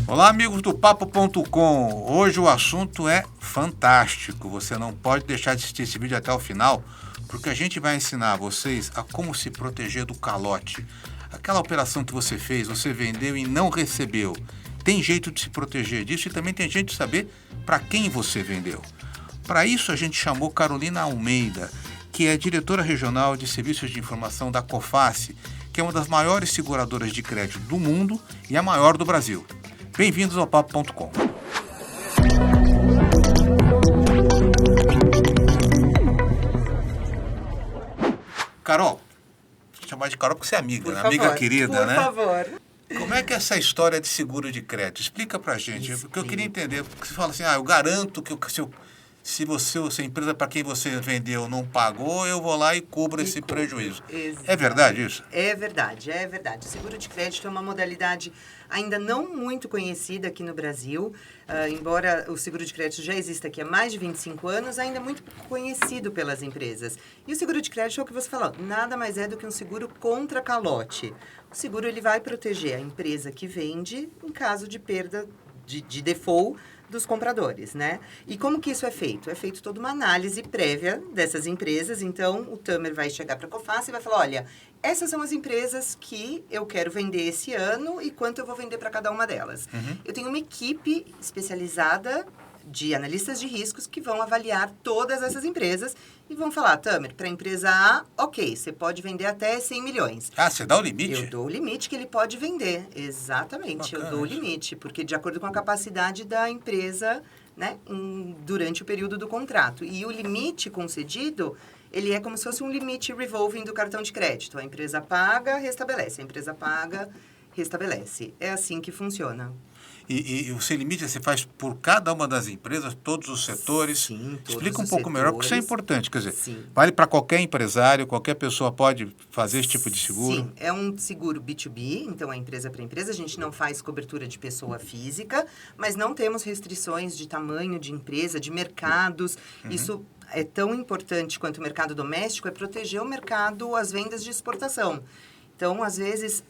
Olá, amigos do Papo.com. Hoje o assunto é fantástico. Você não pode deixar de assistir esse vídeo até o final, porque a gente vai ensinar vocês a como se proteger do calote. Aquela operação que você fez, você vendeu e não recebeu. Tem jeito de se proteger disso e também tem jeito de saber para quem você vendeu. Para isso, a gente chamou Carolina Almeida, que é diretora regional de serviços de informação da Coface, que é uma das maiores seguradoras de crédito do mundo e a maior do Brasil. Bem-vindos ao Papo.com. Carol, vou chamar de Carol porque você é amiga, né? Amiga querida, né? Por favor. Como é que é essa história de seguro de crédito? Explica pra gente, porque eu queria entender. Porque você fala assim, eu garanto que se a empresa para quem você vendeu não pagou, eu vou lá e cubro esse prejuízo. Exatamente. É verdade isso? É verdade. O seguro de crédito é uma modalidade ainda não muito conhecida aqui no Brasil. Embora o seguro de crédito já exista aqui há mais de 25 anos, ainda é muito conhecido pelas empresas. E o seguro de crédito é o que você falou, nada mais é do que um seguro contra calote. O seguro ele vai proteger a empresa que vende em caso de perda, de default, dos compradores, né? E como que isso é feito? É feito toda uma análise prévia dessas empresas. Então, o Tamer vai chegar para a Coface e vai falar, olha, essas são as empresas que eu quero vender esse ano e quanto eu vou vender para cada uma delas. Uhum. Eu tenho uma equipe especializada de analistas de riscos que vão avaliar todas essas empresas e vão falar, Tamer, para a empresa A, ok, você pode vender até 100 milhões. Você dá o limite? Eu dou o limite que ele pode vender, exatamente. Bacana, eu dou o limite, porque de acordo com a capacidade da empresa, né, durante o período do contrato. E o limite concedido, ele é como se fosse um limite revolving do cartão de crédito. A empresa paga, restabelece. A empresa paga, restabelece. É assim que funciona. E o seu limite você faz por cada uma das empresas, todos os setores. Sim, todos Explica um os pouco melhor, porque isso é setores. importante. Quer dizer, Sim. vale para qualquer empresário, qualquer pessoa pode fazer esse tipo de seguro? Sim, é um seguro B2B, então é empresa para empresa. A gente não faz cobertura de pessoa física, mas não temos restrições de tamanho de empresa, de mercados. Uhum. Isso é tão importante quanto o mercado doméstico, é proteger o mercado, as vendas de exportação. Então, às vezes,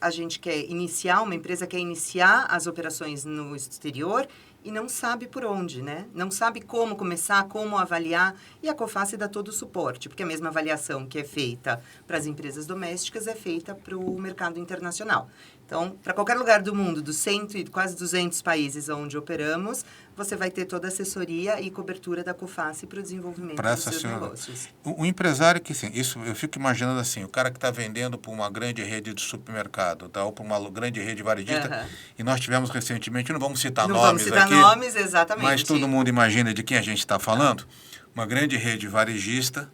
uma empresa quer iniciar as operações no exterior e não sabe por onde, né? Não sabe como começar, como avaliar. E a Coface dá todo o suporte, porque a mesma avaliação que é feita para as empresas domésticas é feita para o mercado internacional. Então, para qualquer lugar do mundo, dos quase 200 países onde operamos, você vai ter toda a assessoria e cobertura da Coface para o desenvolvimento dos seus negócios. O empresário que, sim, isso eu fico imaginando assim, o cara que está vendendo para uma grande rede de supermercado, tá, ou para uma grande rede varejista, e nós tivemos recentemente, não vamos citar nomes aqui. Não vamos citar nomes, exatamente. Mas todo mundo imagina de quem a gente está falando. Uma grande rede varejista,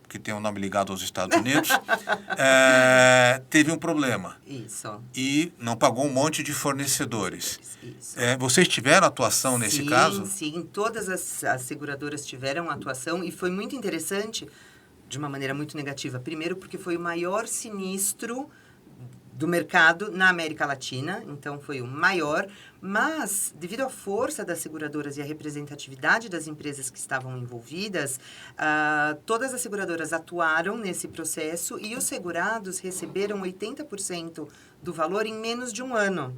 que tem um nome ligado aos Estados Unidos, teve um problema. Isso. E não pagou um monte de fornecedores. Isso. Vocês tiveram atuação nesse caso? Sim. Todas as seguradoras tiveram atuação e foi muito interessante, de uma maneira muito negativa. Primeiro, porque foi o maior sinistro do mercado na América Latina, então foi o maior, mas devido à força das seguradoras e à representatividade das empresas que estavam envolvidas, todas as seguradoras atuaram nesse processo e os segurados receberam 80% do valor em menos de um ano,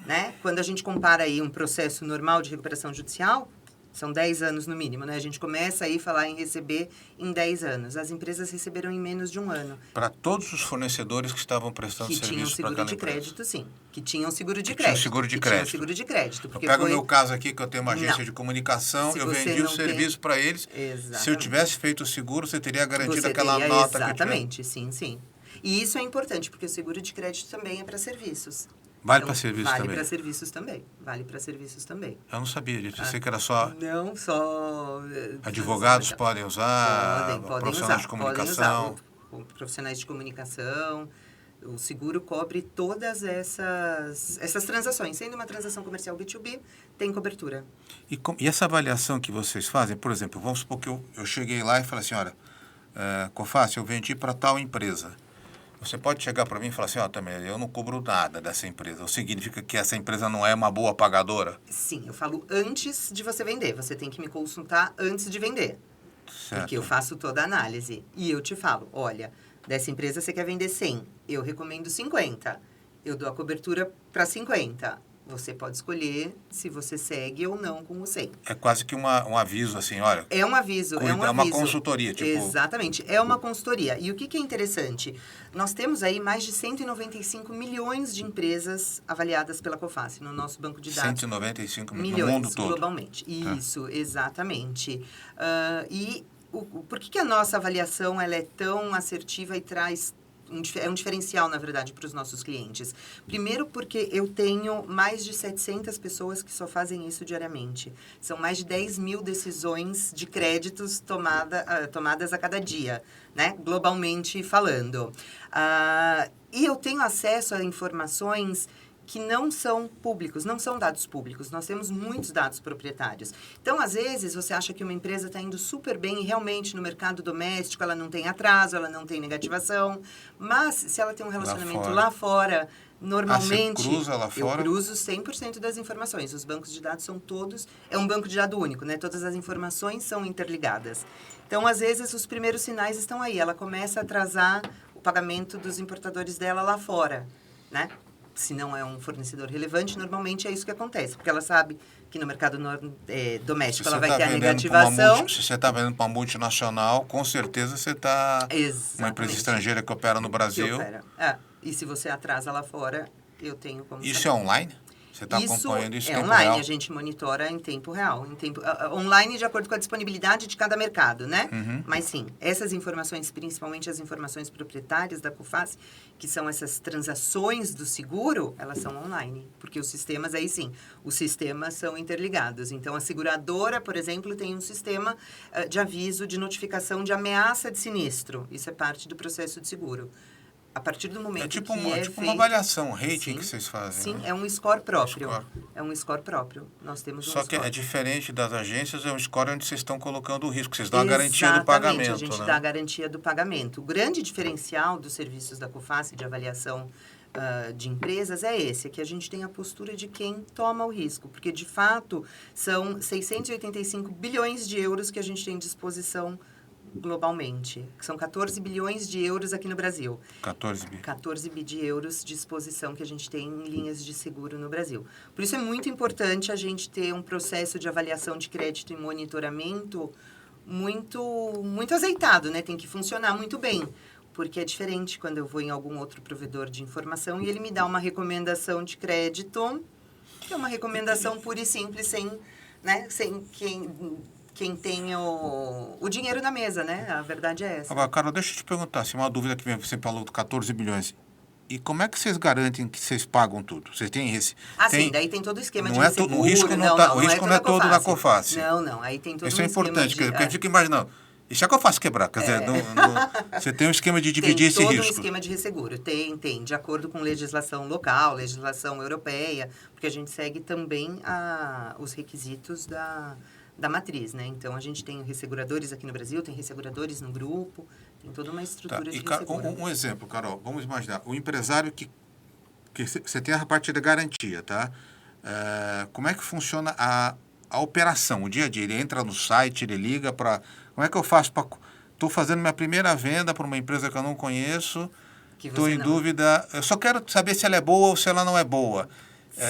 né? Quando a gente compara aí um processo normal de recuperação judicial, são 10 anos no mínimo, né? A gente começa aí a falar em receber em 10 anos. As empresas receberam em menos de um ano. Para todos os fornecedores que estavam prestando serviço para aquela empresa? Que tinham seguro de crédito, sim. Que tinham seguro de crédito. Eu pego o meu caso aqui, que eu tenho uma agência de comunicação, eu vendi o serviço para eles. Exatamente. Se eu tivesse feito o seguro, você teria garantido aquela nota que eu tive. Exatamente, sim. E isso é importante, porque o seguro de crédito também é para serviços. Vale para serviços também? Vale para serviços também. Eu não sabia disso. Eu sei que era só... Não, só... Advogados podem usar, profissionais de comunicação. Profissionais de comunicação. O seguro cobre todas essas transações. Sendo uma transação comercial B2B, tem cobertura. E essa avaliação que vocês fazem, por exemplo, vamos supor que eu cheguei lá e falei assim, olha, Coface, eu vendi para tal empresa. Você pode chegar para mim e falar assim, também eu não cobro nada dessa empresa. Isso significa que essa empresa não é uma boa pagadora? Sim, eu falo antes de você vender. Você tem que me consultar antes de vender. Certo. Porque eu faço toda a análise. E eu te falo, olha, dessa empresa você quer vender 100. Eu recomendo 50. Eu dou a cobertura para 50. Você pode escolher se você segue ou não com o SEM. É quase que um aviso, assim, olha... É um aviso, é um aviso. É uma consultoria, tipo... Exatamente, é uma consultoria. E o que é interessante? Nós temos aí mais de 195 milhões de empresas avaliadas pela COFACE no nosso banco de dados. 195 milhões no mundo todo. Globalmente. Isso, exatamente. Por que a nossa avaliação ela é tão assertiva e traz... É um diferencial, na verdade, para os nossos clientes. Primeiro, porque eu tenho mais de 700 pessoas que só fazem isso diariamente. São mais de 10 mil decisões de créditos tomadas a cada dia, né? Globalmente falando. E eu tenho acesso a informações que não são públicos, não são dados públicos. Nós temos muitos dados proprietários. Então, às vezes, você acha que uma empresa está indo super bem e realmente no mercado doméstico ela não tem atraso, ela não tem negativação. Mas, se ela tem um relacionamento lá fora, normalmente... Você cruza lá fora? Eu cruzo 100% das informações. Os bancos de dados são todos... É um banco de dados único, né? Todas as informações são interligadas. Então, às vezes, os primeiros sinais estão aí. Ela começa a atrasar o pagamento dos importadores dela lá fora, né? Se não é um fornecedor relevante, normalmente é isso que acontece, porque ela sabe que no mercado doméstico ela vai ter a negativação. Se você está vendendo para uma multinacional, com certeza você está... Uma empresa estrangeira que opera no Brasil. E se você atrasa lá fora, eu tenho como Isso saber. É online? Você está acompanhando isso em tempo online, real? a gente monitora em tempo real. Online de acordo com a disponibilidade de cada mercado, né? Mas sim, essas informações, principalmente as informações proprietárias da COFACE, que são essas transações do seguro, elas são online. Porque os sistemas, aí sim, os sistemas são interligados. Então, a seguradora, por exemplo, tem um sistema de aviso, de notificação de ameaça de sinistro. Isso é parte do processo de seguro. A partir do momento tipo feito, uma avaliação, um rating sim, que vocês fazem. Sim, né? É um score próprio. É um score próprio. Nós temos Só um que score. é diferente das agências, é um score onde vocês estão colocando o risco. Vocês dão a garantia do pagamento. A gente dá a garantia do pagamento. O grande diferencial dos serviços da COFACE de avaliação de empresas é esse, que a gente tem a postura de quem toma o risco. Porque, de fato, são 685 bilhões de euros que a gente tem à disposição globalmente, que são 14 bilhões de euros aqui no Brasil. 14 bi de euros de exposição que a gente tem em linhas de seguro no Brasil. Por isso é muito importante a gente ter um processo de avaliação de crédito e monitoramento muito azeitado, né? Tem que funcionar muito bem, porque é diferente quando eu vou em algum outro provedor de informação e ele me dá uma recomendação de crédito, que é uma recomendação pura e simples, sem quem tem o dinheiro na mesa, né? A verdade é essa. Agora, Carol, deixa eu te perguntar, assim, uma dúvida que vem, você falou de 14 bilhões. E como é que vocês garantem que vocês pagam tudo? Vocês têm esse... sim, daí tem todo o esquema de seguro. O risco não é todo da COFACE. Não, aí tem todo isso é importante, porque a gente fica imaginando, e se a COFACE quebrar? Quer dizer, você tem um esquema de dividir esse risco. Tem todo um esquema de resseguro. Tem, de acordo com legislação local, legislação europeia, porque a gente segue também os requisitos da matriz, né? Então, a gente tem resseguradores aqui no Brasil, tem resseguradores no grupo, tem toda uma estrutura de resseguro. Um exemplo, Carol, vamos imaginar, o empresário que você tem a parte da garantia, tá? Como é que funciona a operação, o dia a dia? Ele entra no site, ele liga para... Como é que eu faço para... Estou fazendo minha primeira venda para uma empresa que eu não conheço, estou em dúvida, eu só quero saber se ela é boa ou se ela não é boa.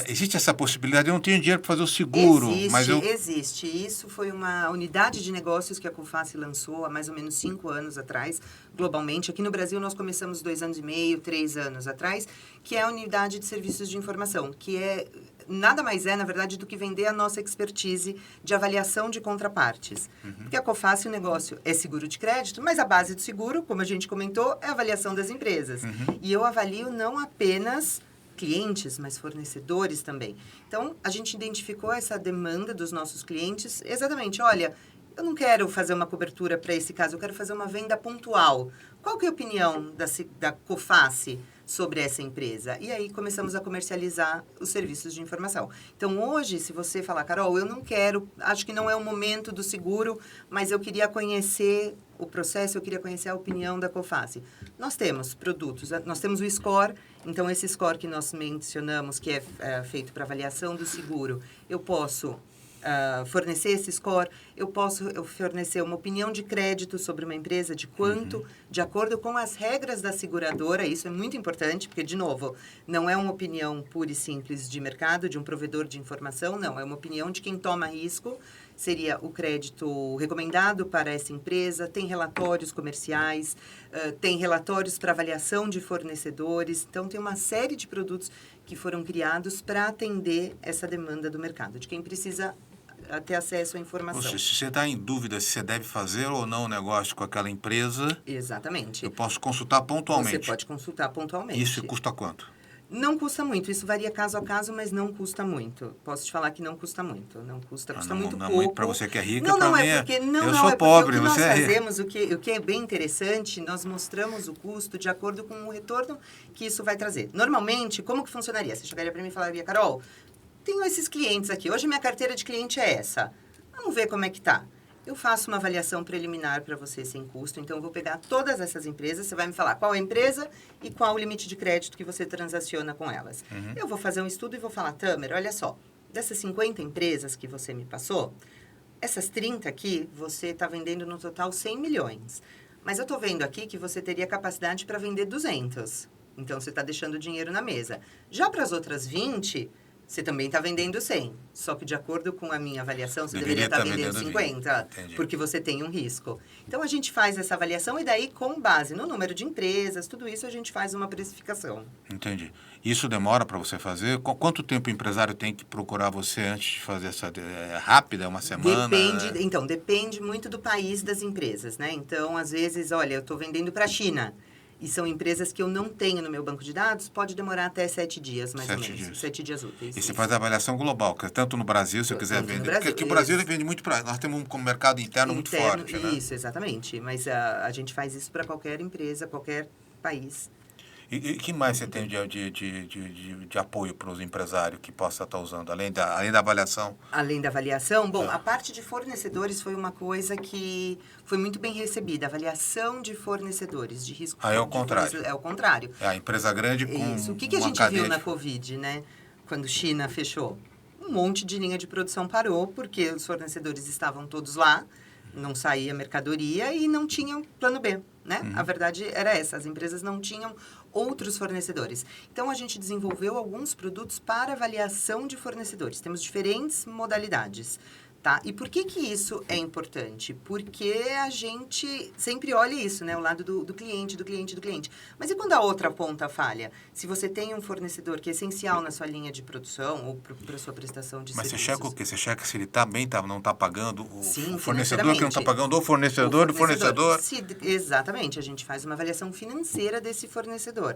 Existe essa possibilidade? Eu não tenho dinheiro para fazer o seguro. Existe. Isso foi uma unidade de negócios que a COFACE lançou há mais ou menos 5 anos atrás, globalmente. Aqui no Brasil, nós começamos 2 anos e meio, 3 anos atrás, que é a unidade de serviços de informação, que nada mais na verdade, do que vender a nossa expertise de avaliação de contrapartes. Porque a COFACE, o negócio é seguro de crédito, mas a base do seguro, como a gente comentou, é a avaliação das empresas. E eu avalio não apenas clientes, mas fornecedores também. Então, a gente identificou essa demanda dos nossos clientes, exatamente, olha, eu não quero fazer uma cobertura para esse caso, eu quero fazer uma venda pontual. Qual que é a opinião da COFACE sobre essa empresa? E aí começamos a comercializar os serviços de informação. Então, hoje, se você falar, Carol, eu não quero, acho que não é o momento do seguro, mas eu queria conhecer o processo, eu queria conhecer a opinião da COFACE. Nós temos produtos, nós temos o score, então esse score que nós mencionamos, que é feito para avaliação do seguro, eu posso fornecer esse score, eu posso fornecer uma opinião de crédito sobre uma empresa, de quanto, de acordo com as regras da seguradora, isso é muito importante, porque, de novo, não é uma opinião pura e simples de mercado, de um provedor de informação, não, é uma opinião de quem toma risco, seria o crédito recomendado para essa empresa, tem relatórios comerciais, tem relatórios para avaliação de fornecedores, então tem uma série de produtos que foram criados para atender essa demanda do mercado, de quem precisa ter acesso à informação. Se você está em dúvida se você deve fazer ou não negócio com aquela empresa... Exatamente. Eu posso consultar pontualmente. Você pode consultar pontualmente. Isso custa quanto? Não custa muito. Isso varia caso a caso, mas não custa muito. Posso te falar que não custa muito. Não custa, custa muito pouco. Muito para você que é rica, não mim é porque, não, eu não, sou é pobre, o que você nós é rico. fazemos, o que é bem interessante, nós mostramos o custo de acordo com o retorno que isso vai trazer. Normalmente, como que funcionaria? Você chegaria para mim e falaria, Carol, tenho esses clientes aqui. Hoje minha carteira de cliente é essa. Vamos ver como é que tá. Eu faço uma avaliação preliminar para você sem custo, então eu vou pegar todas essas empresas, você vai me falar qual é a empresa e qual o limite de crédito que você transaciona com elas. Eu vou fazer um estudo e vou falar, Tamer, olha só, dessas 50 empresas que você me passou, essas 30 aqui, você está vendendo no total 100 milhões. Mas eu estou vendo aqui que você teria capacidade para vender 200. Então, você está deixando o dinheiro na mesa. Já para as outras 20... você também está vendendo 100. Só que, de acordo com a minha avaliação, você deveria estar vendendo 50, porque você tem um risco. Então, a gente faz essa avaliação e daí, com base no número de empresas, tudo isso, a gente faz uma precificação. Entendi. Isso demora para você fazer? Quanto tempo o empresário tem que procurar você antes de fazer essa... É rápida? É uma semana? Depende, então, depende muito do país das empresas, né? Então, às vezes, olha, eu estou vendendo para a China. E são empresas que eu não tenho no meu banco de dados, pode demorar até 7 dias, mais ou menos. 7 dias úteis. E você faz a avaliação global, tanto no Brasil, se eu quiser vender. Porque aqui o Brasil vende muito para... Nós temos um mercado interno muito forte, né? Isso, exatamente. Mas a gente faz isso para qualquer empresa, qualquer país. E que mais você tem de apoio para os empresários que possa estar usando, além da avaliação? Além da avaliação, bom, a parte de fornecedores foi uma coisa que foi muito bem recebida. Avaliação de fornecedores, de risco. É o contrário. É o contrário. É a empresa grande com isso. O que a gente viu na Covid, né? Quando China fechou? Um monte de linha de produção parou, porque os fornecedores estavam todos lá, não saía mercadoria e não tinham plano B, né? A verdade era essa, as empresas não tinham outros fornecedores. Então, a gente desenvolveu alguns produtos para avaliação de fornecedores. Temos diferentes modalidades, tá? E por que isso é importante? Porque a gente sempre olha isso, né? O lado do cliente. Mas e quando a outra ponta falha? Se você tem um fornecedor que é essencial na sua linha de produção ou para a sua prestação de serviços... Mas você checa o quê? Você checa se ele está bem, não está pagando Sim, o fornecedor que não está pagando, o fornecedor do fornecedor? Exatamente. A gente faz uma avaliação financeira desse fornecedor.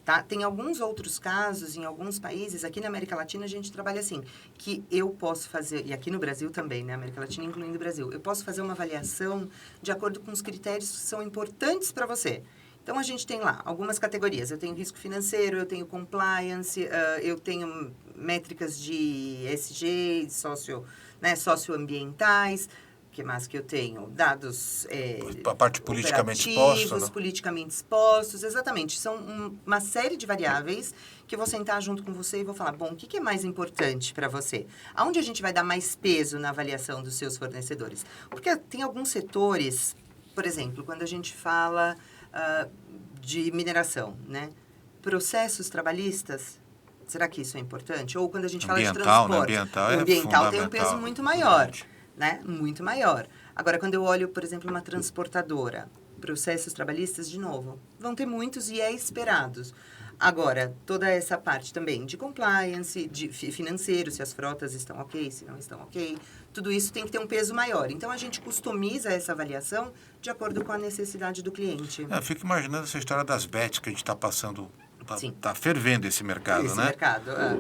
Tá? Tem alguns outros casos, em alguns países, aqui na América Latina a gente trabalha assim, que eu posso fazer, e aqui no Brasil também, né? América Latina incluindo o Brasil, eu posso fazer uma avaliação de acordo com os critérios que são importantes para você. Então, a gente tem lá algumas categorias. Eu tenho risco financeiro, eu tenho compliance, eu tenho métricas de ESG, socioambientais. O que mais que eu tenho? Dados a parte politicamente exposta, politicamente expostos, exatamente. São uma série de variáveis que eu vou sentar junto com você e vou falar, bom, o que é mais importante para você? Aonde a gente vai dar mais peso na avaliação dos seus fornecedores? Porque tem alguns setores, por exemplo, quando a gente fala de mineração, né? Processos trabalhistas, será que isso é importante? Ou quando a gente fala de transporte, o ambiental tem um peso muito maior. Né? Muito maior. Agora, quando eu olho, por exemplo, uma transportadora, processos trabalhistas, de novo, vão ter muitos e é esperados. Agora, toda essa parte também de compliance, de financeiro, se as frotas estão ok, se não estão ok, tudo isso tem que ter um peso maior. Então, a gente customiza essa avaliação de acordo com a necessidade do cliente. Eu fico imaginando essa história das bets que a gente está passando. Está fervendo esse mercado, né?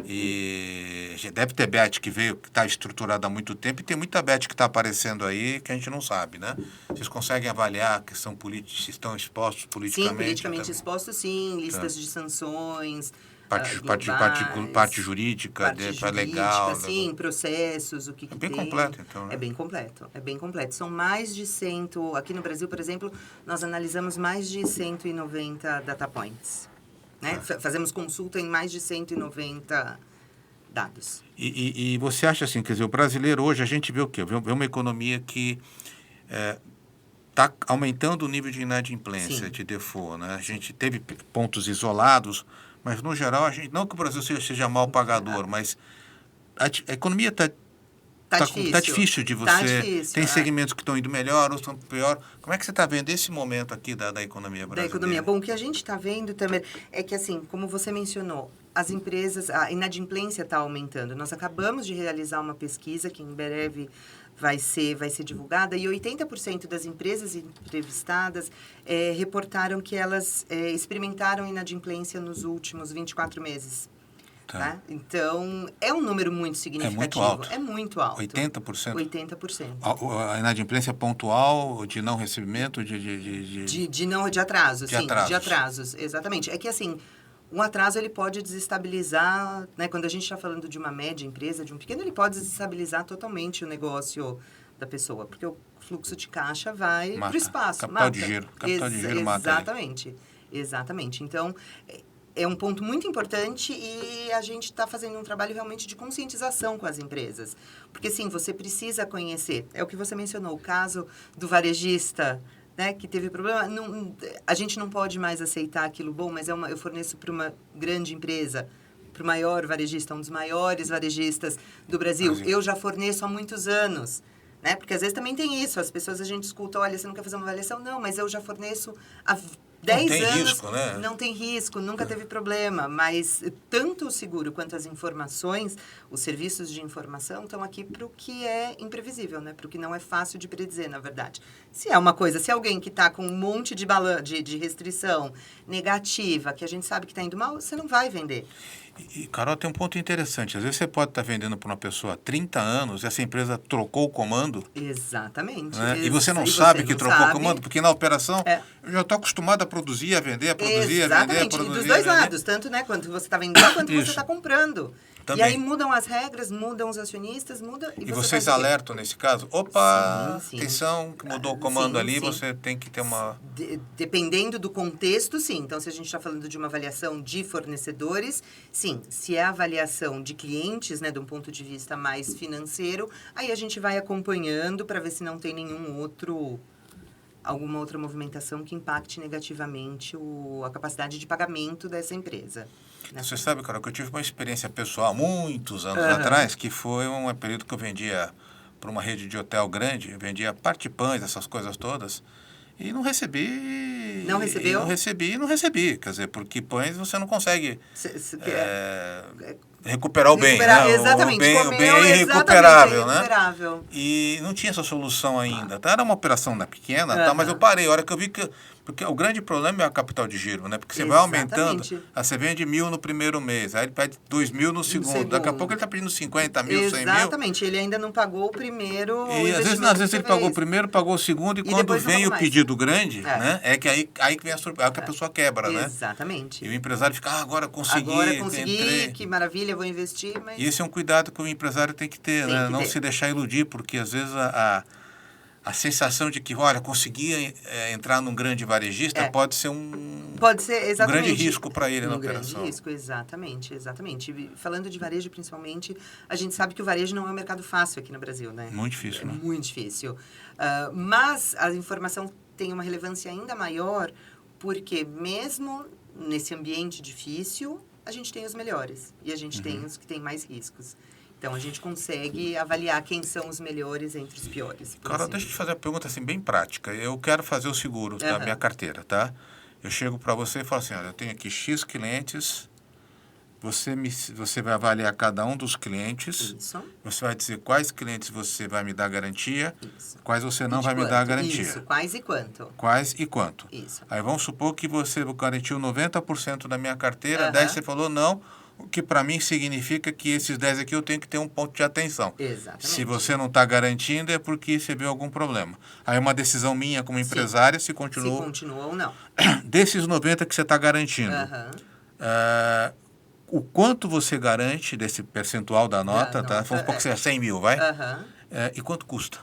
E deve ter bet que veio, que está estruturada há muito tempo, e tem muita bet que está aparecendo aí que a gente não sabe, né? Vocês conseguem avaliar que são se estão expostos politicamente? Sim, politicamente expostos, sim. Listas de sanções, parte jurídica, legal. Sim, processos, o que bem tem. Completo, então, né? É bem completo. São mais de 100... Aqui no Brasil, por exemplo, nós analisamos mais de 190 data points. Né? Fazemos consulta em mais de 190 dados. E você acha assim, quer dizer, o brasileiro hoje, a gente vê o quê? Vê uma economia que está aumentando o nível de inadimplência, Sim. de default, né? A gente teve pontos isolados, mas no geral, não que o Brasil seja mal pagador, mas a economia está difícil de você... Tá difícil. Tem segmentos que estão indo melhor, outros estão pior. Como é que você está vendo esse momento aqui da economia brasileira? Da economia. Bom, o que a gente está vendo também é que, assim, como você mencionou, as empresas, a inadimplência está aumentando. Nós acabamos de realizar uma pesquisa que em breve vai ser divulgada, e 80% das empresas entrevistadas reportaram que elas experimentaram inadimplência nos últimos 24 meses. Tá? Então, é um número muito significativo. É muito alto. 80%? 80%. A inadimplência pontual, de não recebimento, de atrasos, sim. De atrasos, exatamente. É que, assim, um atraso ele pode desestabilizar, né? Quando a gente está falando de uma média empresa, de um pequeno, ele pode desestabilizar totalmente o negócio da pessoa, porque o fluxo de caixa vai para o espaço. Capital de giro mata. Exatamente. Então, é um ponto muito importante e a gente está fazendo um trabalho realmente de conscientização com as empresas. Porque, sim, você precisa conhecer. É o que você mencionou, o caso do varejista, né, que teve problema. A gente não pode mais aceitar aquilo bom, mas eu forneço para uma grande empresa, para o maior varejista, um dos maiores varejistas do Brasil. Eu já forneço há muitos anos. Né? Porque às vezes também tem isso, as pessoas a gente escuta, olha, você não quer fazer uma avaliação? Não, mas eu já forneço há 10 anos. Não tem risco, né? Não tem risco, nunca teve problema, mas tanto o seguro quanto as informações, os serviços de informação estão aqui para o que é imprevisível, né? Para o que não é fácil de predizer, na verdade. Se alguém que está com um monte de restrição negativa, que a gente sabe que está indo mal, você não vai vender. E, Carol, tem um ponto interessante. Às vezes você pode estar vendendo para uma pessoa há 30 anos e essa empresa trocou o comando. Exatamente. Né? E você não sabe que trocou o comando, porque na operação eu já estou acostumado a produzir, a vender, a produzir, a vender, a produzir. E dos dois lados, tanto né, quanto você está vendendo, quanto você está comprando. Também. E aí mudam as regras, mudam os acionistas, E vocês alertam nesse caso? Opa, atenção, que mudou o comando ali, você tem que ter uma... Dependendo do contexto, sim. Então, se a gente está falando de uma avaliação de fornecedores, sim. Se é avaliação de clientes, né, de um ponto de vista mais financeiro, aí a gente vai acompanhando para ver se não tem alguma outra movimentação que impacte negativamente a capacidade de pagamento dessa empresa. Né? Você sabe, Carol, que eu tive uma experiência pessoal há muitos anos atrás, que foi um período que eu vendia para uma rede de hotel grande, eu vendia partipães, essas coisas todas, e não recebi... Não recebeu? Não recebi. Quer dizer, porque pães você não consegue recuperar o bem, né? Exatamente. O bem é irrecuperável, né? Irrecuperável. E não tinha essa solução ainda. Tá? Era uma operação pequena, tá? Mas eu parei. A hora que eu vi que... Porque o grande problema é a capital de giro, né? Porque você vai aumentando, você vende 1.000 no primeiro mês, aí ele pede 2.000 no segundo. Daqui a pouco ele está pedindo 50 mil, 100 mil. Exatamente, ele ainda não pagou o primeiro. E às vezes ele pagou o primeiro, pagou o segundo, e quando vem o pedido grande, né? É que aí que vem a pessoa quebra, né? Exatamente. E o empresário fica, agora consegui, que maravilha, vou investir. Mas... E esse é um cuidado que o empresário tem que ter, né? Não se deixar iludir, porque às vezes a sensação de que, olha, conseguia entrar num grande varejista pode ser um grande risco para ele na operação. Um grande risco, exatamente. E falando de varejo, principalmente, a gente sabe que o varejo não é um mercado fácil aqui no Brasil, né? Muito difícil, né? Muito difícil. Mas a informação tem uma relevância ainda maior, porque mesmo nesse ambiente difícil, a gente tem os melhores e a gente tem os que têm mais riscos. Então, a gente consegue avaliar quem são os melhores entre os piores. Cara, deixa eu te fazer uma pergunta assim, bem prática. Eu quero fazer o seguro da minha carteira, tá? Eu chego para você e falo assim, olha, eu tenho aqui X clientes, você vai avaliar cada um dos clientes, Isso. Você vai dizer quais clientes você vai me dar garantia, quais você não vai me dar garantia. Isso, quais e quanto. Quais e quanto. Isso. Aí vamos supor que você garantiu 90% da minha carteira, 10% você falou não, o que para mim significa que esses 10 aqui eu tenho que ter um ponto de atenção. Exatamente. Se você não está garantindo é porque você viu algum problema. Aí é uma decisão minha como empresária se continua... Se continua ou não. Desses 90 que você está garantindo, o quanto você garante desse percentual da nota, tá? Vamos supor que seja 100 mil, vai? E quanto custa?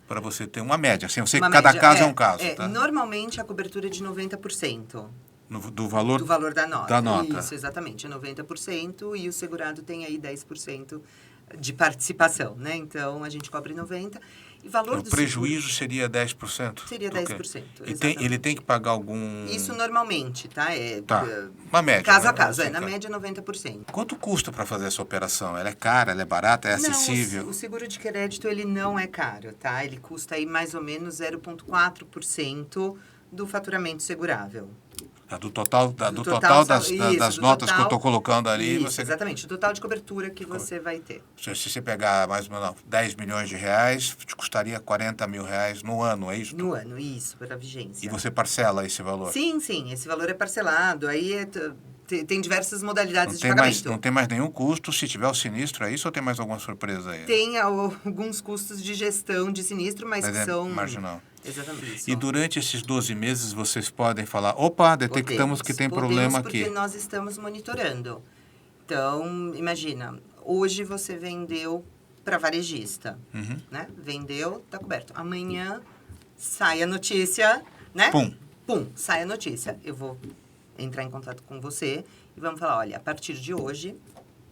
Para você ter uma média. Assim, eu sei que cada caso é um caso. Tá? Normalmente a cobertura é de 90%. Do valor? Do valor da nota. Da nota. Isso, exatamente. É 90% e o segurado tem aí 10% de participação, né? Então, a gente cobre 90%. E valor O do prejuízo seguro seria 10%? seria 10%. E ele tem que pagar algum... Isso normalmente, tá? Tá. Uma média. Caso né? a caso, Assim, na média 90%. Quanto custa para fazer essa operação? Ela é cara, ela é barata, é acessível? Não, o seguro de crédito, ele não é caro, tá? Ele custa aí mais ou menos 0,4% do faturamento segurável. Do total, Do das do notas que eu total, estou colocando ali. Isso, exatamente. O total de cobertura que você vai ter. Se você pegar mais ou menos 10 milhões de reais, te custaria 40 mil reais no ano, é isso? No ano, isso, pela vigência. E você parcela esse valor? Sim, sim. Esse valor é parcelado. Aí tem diversas modalidades de pagamento. Não tem mais nenhum custo se tiver o sinistro, é isso ou tem mais alguma surpresa aí? Tem alguns custos de gestão de sinistro, mas que são... marginal. Exatamente isso. E durante esses 12 meses vocês podem falar, opa, detectamos que tem problema aqui. Porque nós estamos monitorando. Então, imagina, hoje você vendeu para varejista, né? Vendeu, tá coberto. Amanhã sai a notícia, né? Pum, sai a notícia. Eu vou entrar em contato com você e vamos falar, olha, a partir de hoje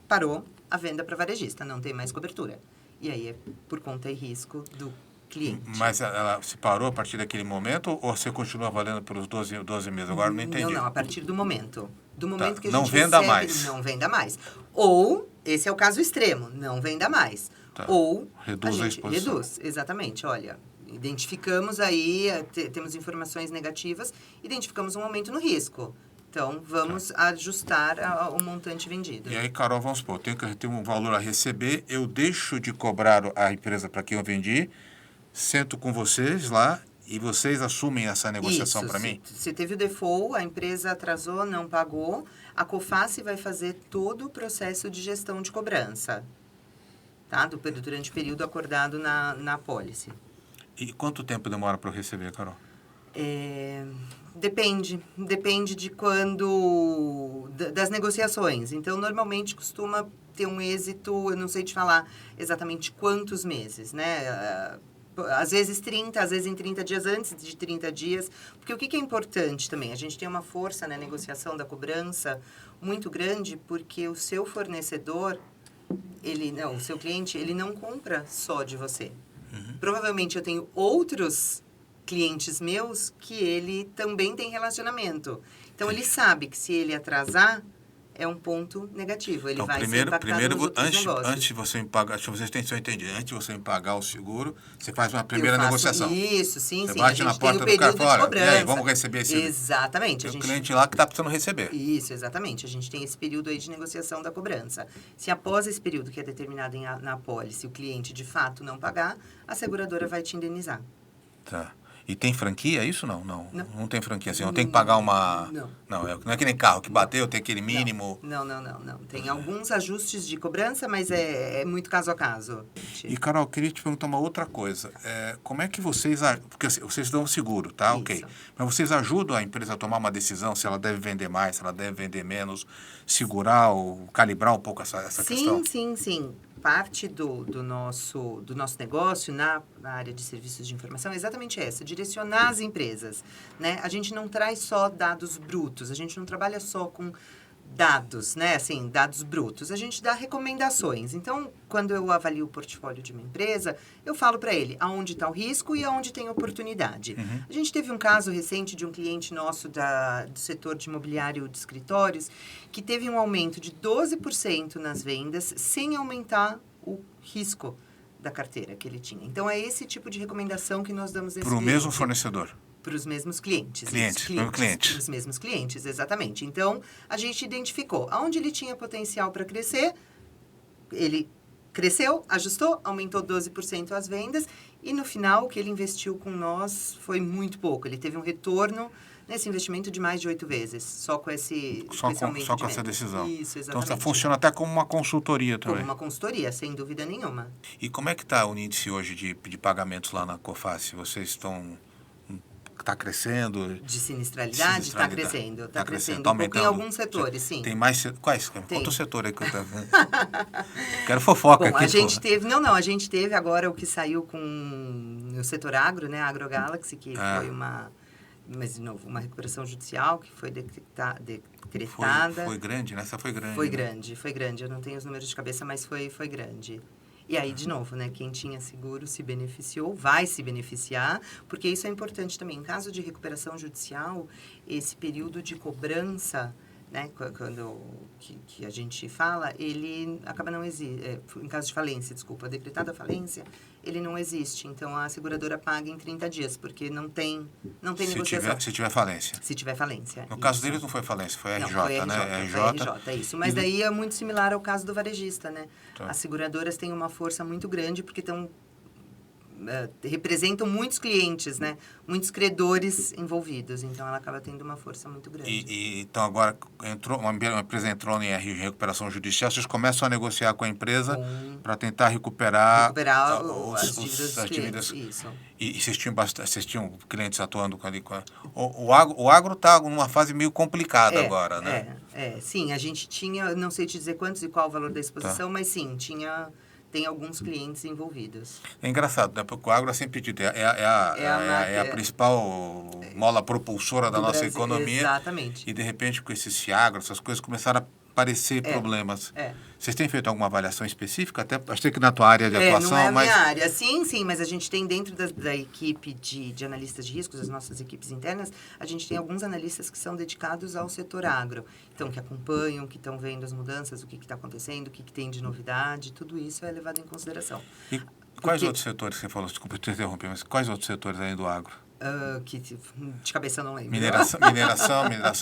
parou a venda para varejista, não tem mais cobertura. E aí é por conta e risco do cliente. Mas ela se parou a partir daquele momento ou você continua valendo pelos 12 meses? Agora não entendi. Não, a partir do momento. Do momento que a gente não venda recebe, mais. Não venda mais. Ou, esse é o caso extremo, não venda mais. Tá. Ou reduz a exposição. Reduz, exatamente. Olha, identificamos aí, temos informações negativas, identificamos um aumento no risco. Então, vamos ajustar o montante vendido. E aí, Carol, vamos supor, eu tenho um valor a receber, eu deixo de cobrar a empresa para quem eu vendi, sento com vocês lá e vocês assumem essa negociação para mim? Se teve o default, a empresa atrasou, não pagou, a COFACE vai fazer todo o processo de gestão de cobrança, tá? Durante o período acordado na apólice. E quanto tempo demora para eu receber, Carol? Depende de quando... das negociações. Então, normalmente costuma ter um êxito, eu não sei te falar exatamente quantos meses, né? Às vezes 30, às vezes em 30 dias, antes de 30 dias. Porque o que é importante também? A gente tem uma força na negociação da cobrança muito grande, porque o seu fornecedor, o seu cliente, ele não compra só de você. Provavelmente eu tenho outros clientes meus que ele também tem relacionamento. Então, ele sabe que se ele atrasar, é um ponto negativo. Ele vai ser impactado nos outros negócios. Antes de você me pagar, se vocês têm que entender, antes de você me pagar o seguro, você faz uma primeira negociação. Isso, sim. Você bate na porta do cara e fala, e aí, vamos receber esse... Exatamente. Tem um cliente lá que está precisando receber. Isso, exatamente. A gente tem esse período aí de negociação da cobrança. Se após esse período que é determinado na apólice, o cliente de fato não pagar, a seguradora vai te indenizar. Tá. E tem franquia isso? Não tem franquia assim. Não tem que pagar uma... Não é que nem carro que bateu, tem aquele mínimo... Não. Tem alguns ajustes de cobrança, mas é muito caso a caso. E, Carol, eu queria te perguntar uma outra coisa. Como é que vocês... Porque vocês dão seguro, tá? Isso. Ok. Mas vocês ajudam a empresa a tomar uma decisão se ela deve vender mais, se ela deve vender menos, segurar ou calibrar um pouco essa questão? Sim. Parte do nosso negócio na área de serviços de informação é exatamente essa, direcionar as empresas, né? A gente não traz só dados brutos, a gente não trabalha só com dados, né? Assim, dados brutos. A gente dá recomendações. Então, quando eu avalio o portfólio de uma empresa, eu falo para ele aonde está o risco e aonde tem oportunidade. A gente teve um caso recente de um cliente nosso do setor de imobiliário de escritórios que teve um aumento de 12% nas vendas sem aumentar o risco da carteira que ele tinha. Então, é esse tipo de recomendação que nós damos nesse para o mesmo fornecedor? Para os mesmos clientes. Clientes. Para os mesmos clientes, exatamente. Então, a gente identificou aonde ele tinha potencial para crescer, ele cresceu, ajustou, aumentou 12% as vendas, e no final, o que ele investiu com nós foi muito pouco. Ele teve um retorno nesse investimento de mais de 8 vezes, só com esse aumento só com essa decisão. Isso, exatamente. Então, funciona até como uma consultoria também. Como uma consultoria, sem dúvida nenhuma. E como é que está o índice hoje de pagamentos lá na COFACE? Vocês estão... Está crescendo? De sinistralidade? Está crescendo. Está crescendo. Tá um pouco em alguns setores, sim. Tem mais... Quais? Quanto setor aí que eu estou vendo? Quero fofoca aqui. A gente teve... a gente teve agora o que saiu no setor agro, né? AgroGalaxy, que foi Mas, de novo, uma recuperação judicial que foi decretada. Foi grande, né? Essa foi grande. Foi grande. Eu não tenho os números de cabeça, mas foi grande. E aí, de novo, né? Quem tinha seguro se beneficiou, vai se beneficiar, porque isso é importante também. Em caso de recuperação judicial, esse período de cobrança, né, que a gente fala, ele acaba não existe. Em caso de falência, desculpa, decretada a falência, ele não existe. Então, a seguradora paga em 30 dias, porque não tem negociação. Se tiver falência. Se tiver falência. No caso deles não foi falência, foi RJ, foi RJ, né? Foi RJ, é isso. Mas daí é muito similar ao caso do varejista, né? Tá. As seguradoras têm uma força muito grande porque representam muitos clientes, né? Muitos credores envolvidos. Então, ela acaba tendo uma força muito grande. Então, agora, uma empresa entrou em recuperação judicial, vocês começam a negociar com a empresa para tentar recuperar as dívidas dos clientes. Isso. E vocês tinham clientes atuando ali com o agro está numa fase meio complicada agora, né? Sim, a gente tinha, não sei te dizer quantos e qual o valor da exposição, mas sim, tem alguns clientes envolvidos. É engraçado, né? Porque o agro é sempre dito, é a principal mola propulsora da nossa economia. Exatamente. E, de repente, com esse Fiagro, essas coisas começaram a aparecer problemas. Vocês têm feito alguma avaliação específica? Até achei que na tua área de atuação... Não é a minha área. Sim, mas a gente tem dentro da equipe de analistas de riscos, as nossas equipes internas, a gente tem alguns analistas que são dedicados ao setor agro. Então, que acompanham, que estão vendo as mudanças, o que está acontecendo, o que tem de novidade, tudo isso é levado em consideração. E quais outros setores, você falou, desculpa te interromper, mas quais outros setores além do agro? Que de cabeça eu não lembro. Mineração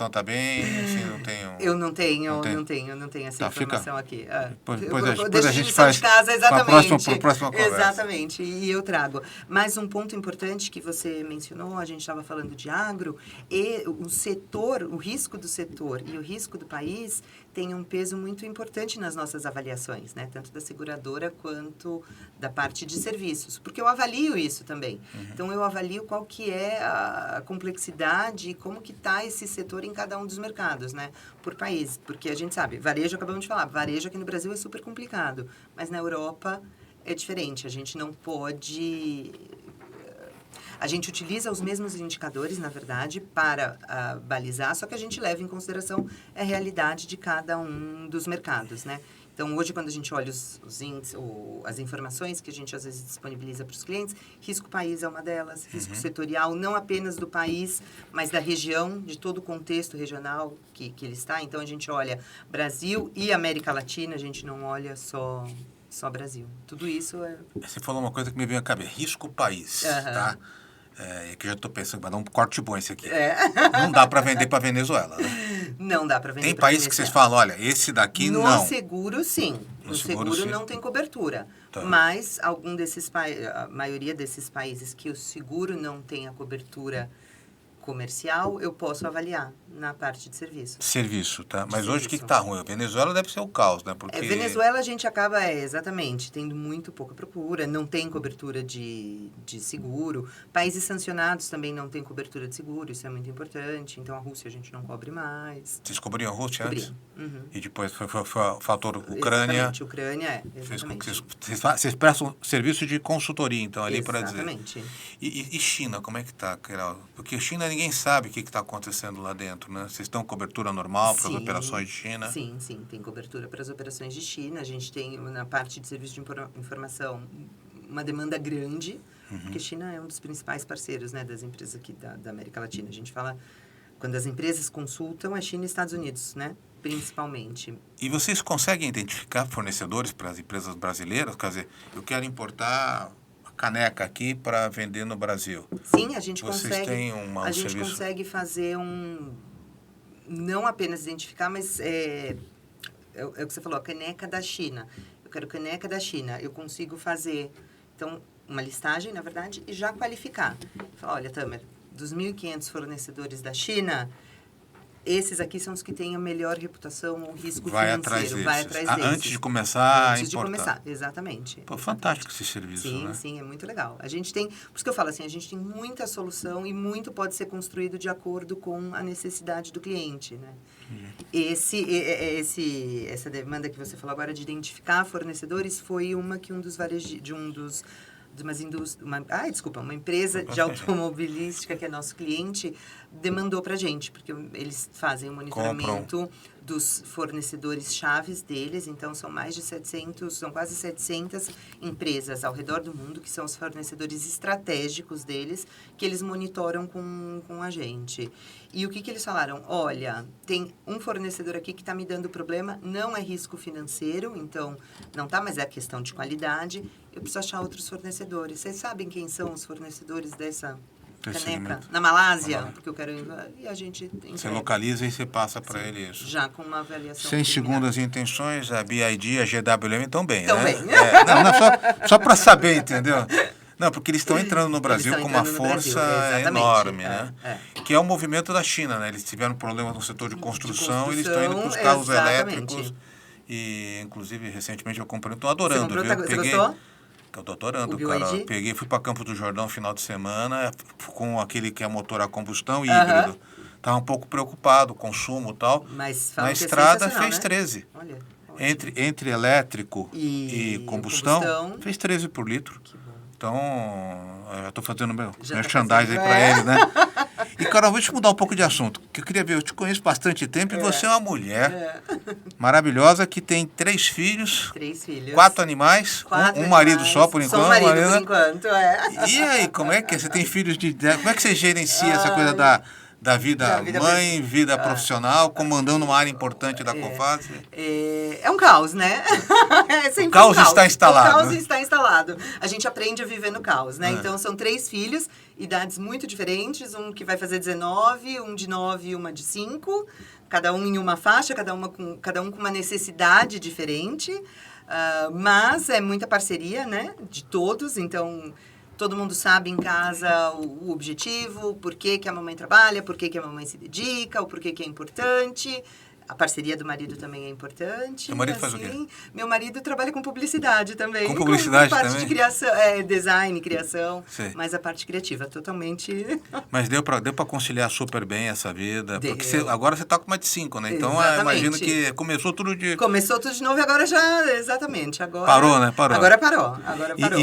tá bem, assim, não tenho... Eu não tenho essa informação aqui. Depois a gente faz de casa, exatamente. Para a próxima conversa. Exatamente, e eu trago. Mas um ponto importante que você mencionou, a gente estava falando de agro, e o risco do setor e o risco do país tem um peso muito importante nas nossas avaliações, né? Tanto da seguradora quanto da parte de serviços. Porque eu avalio isso também. Então, eu avalio qual que é a complexidade e como que está esse setor em cada um dos mercados, né? Por país. Porque a gente sabe, varejo, acabamos de falar, varejo aqui no Brasil é super complicado. Mas na Europa é diferente. A gente não pode... A gente utiliza os mesmos indicadores, na verdade, para balizar, só que a gente leva em consideração a realidade de cada um dos mercados, né? Então, hoje, quando a gente olha os índices, as informações que a gente, às vezes, disponibiliza para os clientes, risco país é uma delas, risco setorial, não apenas do país, mas da região, de todo o contexto regional que ele está. Então, a gente olha Brasil e América Latina, a gente não olha só Brasil. Tudo isso é... Você falou uma coisa que me veio à cabeça, risco país, tá? Que eu já estou pensando, vai dar um corte bom esse aqui. Não dá para vender para Venezuela, né? Não dá para vender. Tem países que vocês falam, olha, esse daqui não. No seguro, sim. No seguro sim. Não tem cobertura. Tá. Mas a maioria desses países que o seguro não tem a cobertura comercial, eu posso avaliar na parte de serviço. Serviço, tá? Mas hoje o que está ruim? A Venezuela deve ser o caos, né? Porque... Venezuela a gente acaba, exatamente, tendo muito pouca procura, não tem cobertura de seguro. Países sancionados também não tem cobertura de seguro, isso é muito importante. Então, a Rússia a gente não cobre mais. Vocês cobriam a Rússia antes? E depois foi o fator Ucrânia. Exatamente, Ucrânia, exatamente. Vocês prestam serviço de consultoria, então, ali para dizer. Exatamente. E China, como é que está, Queiral? Porque China ninguém sabe o que está acontecendo lá dentro, né? Vocês estão cobertura normal para as operações de China? Sim, tem cobertura para as operações de China. A gente tem, na parte de serviço de informação, uma demanda grande, porque a China é um dos principais parceiros, né, das empresas aqui da América Latina. A gente fala, quando as empresas consultam, é China e Estados Unidos, né? Principalmente. E vocês conseguem identificar fornecedores para as empresas brasileiras? Quer dizer, eu quero importar caneca aqui para vender no Brasil. Sim, a gente consegue fazer não apenas identificar, mas é o que você falou, a caneca da China. Eu quero caneca da China. Eu consigo fazer, então, uma listagem, na verdade, e já qualificar. Falar, olha, Tamer, dos 1.500 fornecedores da China, esses aqui são os que têm a melhor reputação ou risco financeiro. Vai atrás desses. Antes de começar a importar. Antes de começar, exatamente. Pô, fantástico esse serviço, né? Sim, é muito legal. A gente tem, por isso que eu falo assim, a gente tem muita solução e muito pode ser construído de acordo com a necessidade do cliente, né? Essa demanda que você falou agora de identificar fornecedores foi uma que um dos uma empresa de automobilística que é nosso cliente demandou para a gente, porque eles fazem o monitoramento dos fornecedores chaves deles, então são quase 700 empresas ao redor do mundo, que são os fornecedores estratégicos deles, que eles monitoram com a gente. E o que eles falaram? Olha, tem um fornecedor aqui que está me dando problema, não é risco financeiro, então não tá, mas é questão de qualidade, eu preciso achar outros fornecedores. Vocês sabem quem são os fornecedores dessa caneca? Na Malásia, porque eu quero... E a gente... Você localiza e você passa para ele isso. Já com uma avaliação. Sem segundas intenções, a BID e a GWM estão bem, estão né? Bem. Só para saber, entendeu? Não, porque eles estão entrando no Brasil com uma força enorme, né? Que é o movimento da China, né? Eles tiveram problemas no setor de construção, eles estão indo para os carros elétricos. E, inclusive, recentemente eu comprei. Estou adorando, viu? Você gostou? Eu tô adorando, cara. Fui para Campos do Jordão no final de semana, com aquele que é motor a combustão híbrido. Tava um pouco preocupado, consumo e tal. Mas na estrada fez né? 13. Olha, entre elétrico e combustão, fez 13 por litro. Que bom. Então, eu já estou fazendo meu merchandising aí para ele, né? E, Carol, vou te mudar um pouco de assunto. Que eu queria ver, eu te conheço bastante tempo e você é uma mulher maravilhosa que tem 3 filhos. 4 animais. Um marido só, por enquanto. Só um marido, por enquanto, E aí, como é que é? Você tem filhos de... Como é que você gerencia essa coisa da vida mãe, vida profissional, comandando uma área importante da COFASE? É um caos, né? O caos está instalado. O caos está instalado. A gente aprende a viver no caos, né? Então, são 3 filhos, idades muito diferentes. Um que vai fazer 19, um de 9 e uma de 5. Cada um em uma faixa, cada um com uma necessidade diferente. Mas é muita parceria, né? De todos, então... Todo mundo sabe em casa o objetivo, por que a mamãe trabalha, por que a mamãe se dedica, o porquê que é importante. A parceria do marido também é importante. Seu marido faz o quê? Meu marido trabalha com publicidade também. Com publicidade parte também? De criação, design, criação. Sim. Mas a parte criativa, totalmente... Mas deu para conciliar super bem essa vida? Porque agora você está com mais de 5, né? Então, imagino que começou tudo de... Começou tudo de novo e agora já... Exatamente. Agora, parou, né? Parou. Agora parou.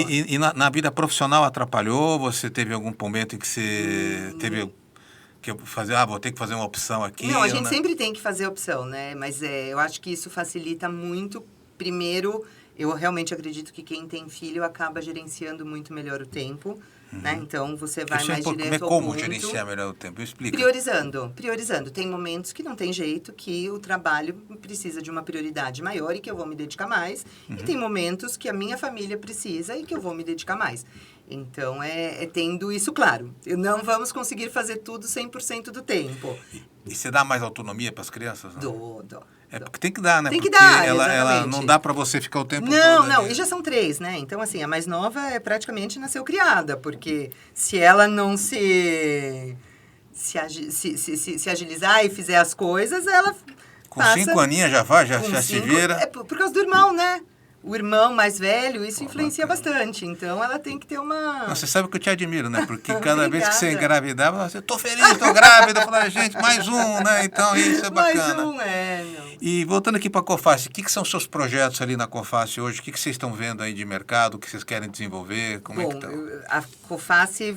E na vida profissional atrapalhou? Você teve algum momento em que você teve... que vou ter que fazer uma opção aqui. Não, a gente sempre tem que fazer opção, né? Mas eu acho que isso facilita muito. Primeiro, eu realmente acredito que quem tem filho acaba gerenciando muito melhor o tempo, né? Então, você vai mais direto ao ponto. Como gerenciar melhor o tempo? Explica. Priorizando. Tem momentos que não tem jeito, que o trabalho precisa de uma prioridade maior e que eu vou me dedicar mais. E tem momentos que a minha família precisa e que eu vou me dedicar mais. Então, tendo isso claro. Não vamos conseguir fazer tudo 100% do tempo. E você dá mais autonomia para as crianças? Não? Dou. Porque tem que dar, né? Tem que porque dar, ela não dá para você ficar o tempo todo. Não, e já são 3, né? Então, assim, a mais nova praticamente nasceu criada, porque se ela não se agilizar e fizer as coisas, ela com 5 aninhos já se vira. É por causa do irmão, né? O irmão mais velho, isso influencia bastante. Então, ela tem que ter uma... Você sabe que eu te admiro, né? Porque cada vez que você engravidar, você, tô feliz, tô grávida. Eu falo, gente, mais um, né? Então, isso é bacana. Mais um, não. E voltando aqui para a COFASE, o que são seus projetos ali na COFASE hoje? O que vocês estão vendo aí de mercado? O que vocês querem desenvolver? Como é que estão? A COFASE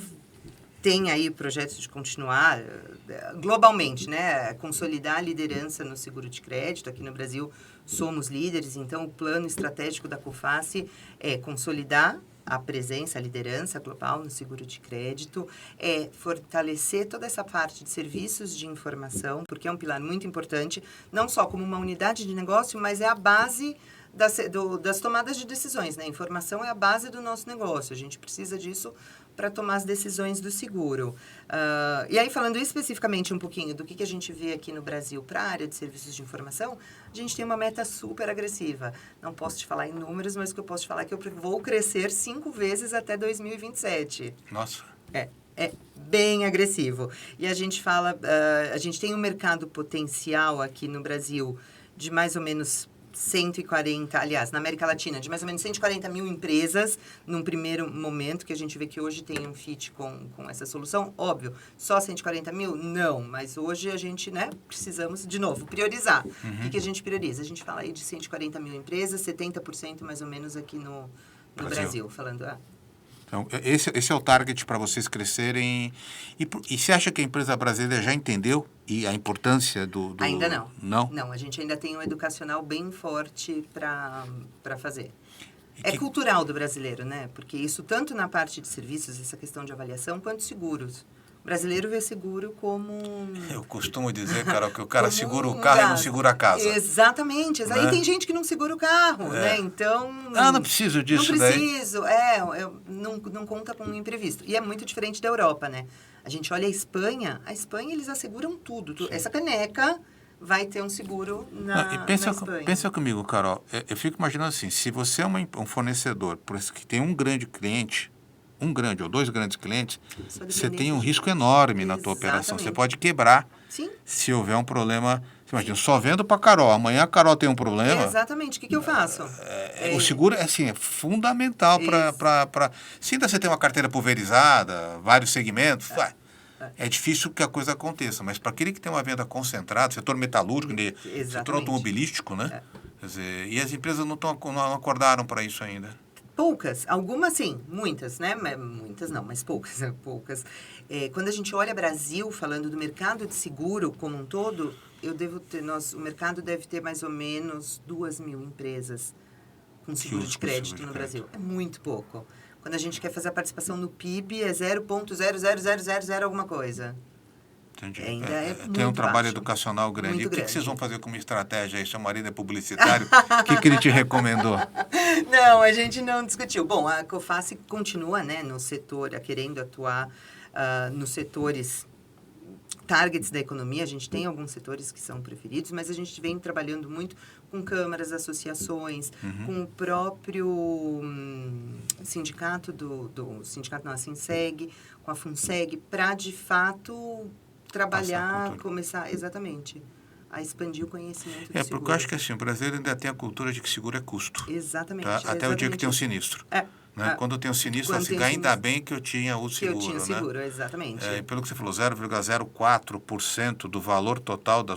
tem aí projetos de continuar globalmente, né? Consolidar a liderança no seguro de crédito. Aqui no Brasil, somos líderes, então o plano estratégico da COFASE é consolidar a presença, a liderança global no seguro de crédito, é fortalecer toda essa parte de serviços de informação, porque é um pilar muito importante, não só como uma unidade de negócio, mas é a base das tomadas de decisões, né? Informação é a base do nosso negócio, a gente precisa disso para tomar as decisões do seguro. E aí, falando especificamente um pouquinho do que a gente vê aqui no Brasil para a área de serviços de informação, a gente tem uma meta super agressiva. Não posso te falar em números, mas o que eu posso te falar é que eu vou crescer 5 vezes até 2027. Nossa! É bem agressivo. E a gente fala, a gente tem um mercado potencial aqui no Brasil de mais ou menos 140, aliás, na América Latina, de mais ou menos 140 mil empresas, num primeiro momento, que a gente vê que hoje tem um fit com essa solução. Óbvio, só 140 mil? Não, mas hoje a gente, né, precisamos, de novo, priorizar. O que a gente prioriza? A gente fala aí de 140 mil empresas, 70% mais ou menos aqui no Brasil falando... Então, esse é o target para vocês crescerem. E você acha que a empresa brasileira já entendeu a importância do... Ainda não. Não? Não, a gente ainda tem um educacional bem forte para fazer. E É cultural do brasileiro, né? Porque isso tanto na parte de serviços, essa questão de avaliação, quanto seguros. O brasileiro vê seguro como... Eu costumo dizer, Carol, que o cara como segura o carro e não gasto. segura a casa. Exatamente. Né? E tem gente que não segura o carro, né? Então... não preciso disso não daí. preciso, não conta com um imprevisto. E é muito diferente da Europa, né? A gente olha a Espanha eles asseguram tudo. Essa caneca vai ter um seguro na Espanha. Pensa comigo, Carol. Eu fico imaginando assim, se você é um fornecedor, por isso que tem um grande cliente, um grande ou dois grandes clientes, você tem um risco enorme na tua operação. Você pode quebrar. Sim. Se houver um problema. Você imagina, só vendo para a Carol. Amanhã a Carol tem um problema. Exatamente. O que eu faço? O seguro é fundamental para... Se ainda você tem uma carteira pulverizada, vários segmentos, é difícil que a coisa aconteça. Mas para aquele que tem uma venda concentrada, setor metalúrgico, setor automobilístico, né? Quer dizer, e as empresas não acordaram para isso ainda. Poucas, algumas sim, muitas, né? Muitas não, mas poucas, poucas. Quando a gente olha Brasil, falando do mercado de seguro como um todo, o mercado deve ter mais ou menos 2.000 empresas com seguro de crédito no Brasil. É muito pouco. Quando a gente quer fazer a participação no PIB, é 0,00000 alguma coisa. Entendi. Ainda tem um trabalho educacional grande. E o que vocês vão fazer como estratégia aí? Seu marido é publicitário. O que ele te recomendou? Não, a gente não discutiu. Bom, a Coface continua, né, no setor, querendo atuar nos setores targets da economia. A gente tem alguns setores que são preferidos, mas a gente vem trabalhando muito com câmaras, associações, com o próprio sindicato a Sinseg, com a Funseg, para, de fato, trabalhar, começar, exatamente, a expandir o conhecimento do seguro. Porque eu acho que assim, o brasileiro ainda tem a cultura de que seguro é custo. Exatamente. Tá? Até o dia que tem um sinistro. Né? Quando tem um sinistro, assim, ainda bem que eu tinha o seguro. Que eu tinha seguro, né? Exatamente. Pelo que você falou, 0,04% do valor total do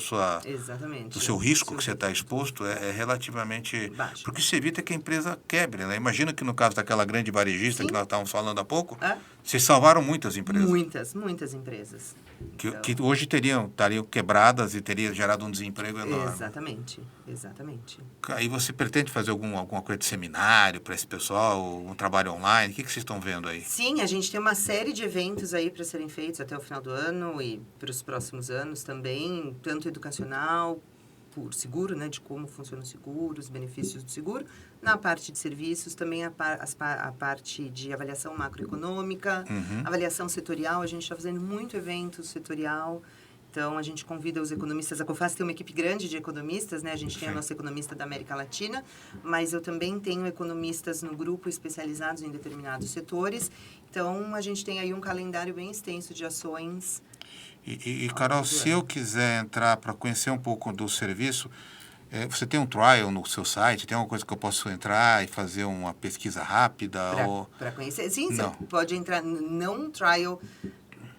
seu risco que você está exposto é relativamente baixo. Porque isso evita que a empresa quebre. Né? Imagina que no caso daquela grande varejista que nós estávamos falando há pouco, vocês salvaram muitas empresas. Muitas empresas. Que hoje estariam quebradas e teria gerado um desemprego enorme. Exatamente. Aí você pretende fazer alguma coisa de seminário para esse pessoal, um trabalho online? O que vocês estão vendo aí? Sim, a gente tem uma série de eventos aí para serem feitos até o final do ano e para os próximos anos também, tanto educacional, por seguro, né, de como funciona o seguro, os benefícios do seguro. Na parte de serviços, também a parte de avaliação macroeconômica, avaliação setorial. A gente está fazendo muito evento setorial. Então, a gente convida os economistas. A Coface tem uma equipe grande de economistas, né? A gente tem a nossa economista da América Latina, mas eu também tenho economistas no grupo especializados em determinados setores. Então, a gente tem aí um calendário bem extenso de ações. E Carol, se eu quiser entrar para conhecer um pouco do serviço, você tem um trial no seu site? Tem alguma coisa que eu posso entrar e fazer uma pesquisa rápida? Para conhecer? Sim, você pode entrar, não um trial...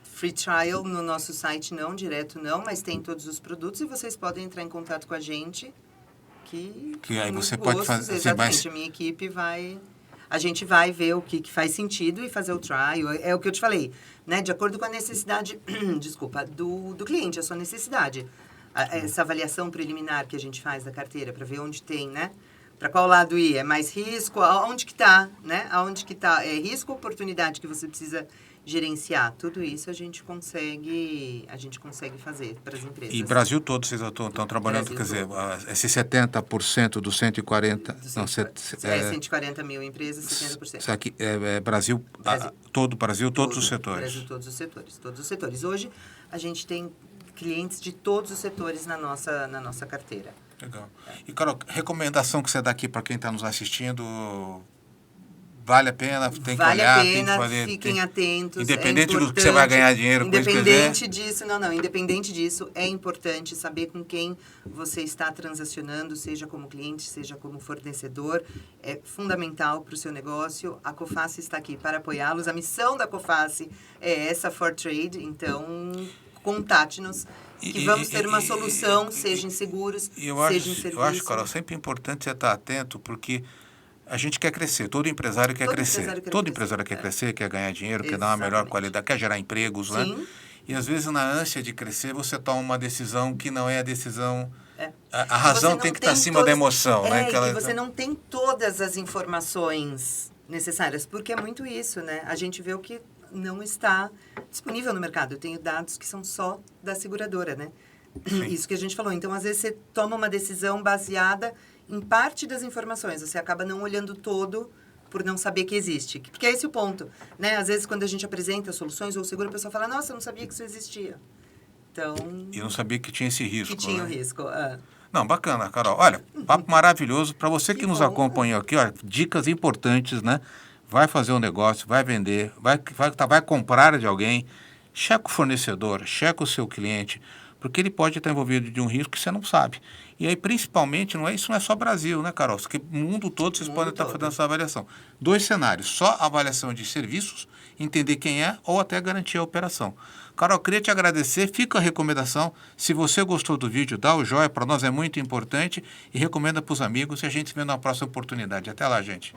Free trial no nosso site, não, direto não, mas tem todos os produtos e vocês podem entrar em contato com a gente que aí você pode fazer... Exatamente, a minha equipe a gente vai ver o que faz sentido e fazer o trial. É o que eu te falei, né? De acordo com a necessidade, do cliente, a sua necessidade. Essa avaliação preliminar que a gente faz da carteira para ver onde tem, né? Para qual lado ir? É mais risco? Aonde que está, né? Aonde que está? É risco ou oportunidade que você precisa gerenciar? Tudo isso a gente consegue fazer para as empresas. E Brasil todo vocês estão trabalhando, quer dizer, esse 70% dos 140... 140 mil empresas, 70%. Isso aqui Brasil, todo o Brasil, todos os setores. Brasil, todos os setores. Hoje, a gente tem clientes de todos os setores na nossa carteira. Legal. E, Carol, recomendação que você dá aqui para quem está nos assistindo... Vale a pena, tem que olhar, tem que fazer... Fiquem atentos. Independente do que você vai ganhar dinheiro com isso. Independente disso, é importante saber com quem você está transacionando, seja como cliente, seja como fornecedor. É fundamental para o seu negócio. A Coface está aqui para apoiá-los. A missão da Coface é essa, for trade. Então, contate-nos. Que vamos ter uma solução, seja em seguros, seja em serviços. Eu acho, Carol, sempre importante você estar atento, porque... A gente quer crescer, todo empresário quer Todo crescer. empresário quer Todo crescer, empresário quer é. crescer, quer ganhar dinheiro, quer dar uma melhor Exatamente. qualidade, quer gerar empregos, né? Sim. E às vezes na ânsia de crescer você toma uma decisão que não é a decisão... É. A razão tem que estar acima da emoção, né? É, que você não tem todas as informações necessárias, porque é muito isso, né? A gente vê o que não está disponível no mercado. Eu tenho dados que são só da seguradora, né? Sim. Isso que a gente falou. Então, às vezes, você toma uma decisão baseada em parte das informações. Você acaba não olhando todo por não saber que existe. Porque é esse o ponto, né? Às vezes, quando a gente apresenta soluções ou seguro, a pessoa fala, nossa, eu não sabia que isso existia. Então... E não sabia que tinha esse risco, Que tinha o né? risco. Não, bacana, Carol. Olha, papo maravilhoso. Para você que Que nos bom. acompanhou aqui, olha, dicas importantes, né? Vai fazer um negócio, vai vender, vai comprar de alguém, checa o fornecedor, checa o seu cliente, porque ele pode estar envolvido de um risco que você não sabe. E aí, principalmente, isso não é só Brasil, né, Carol? Porque o mundo todo vocês podem estar fazendo essa avaliação. 2 cenários, só avaliação de serviços, entender quem é, ou até garantir a operação. Carol, queria te agradecer, fica a recomendação. Se você gostou do vídeo, dá o joinha, para nós é muito importante, e recomenda para os amigos, e a gente se vê na próxima oportunidade. Até lá, gente.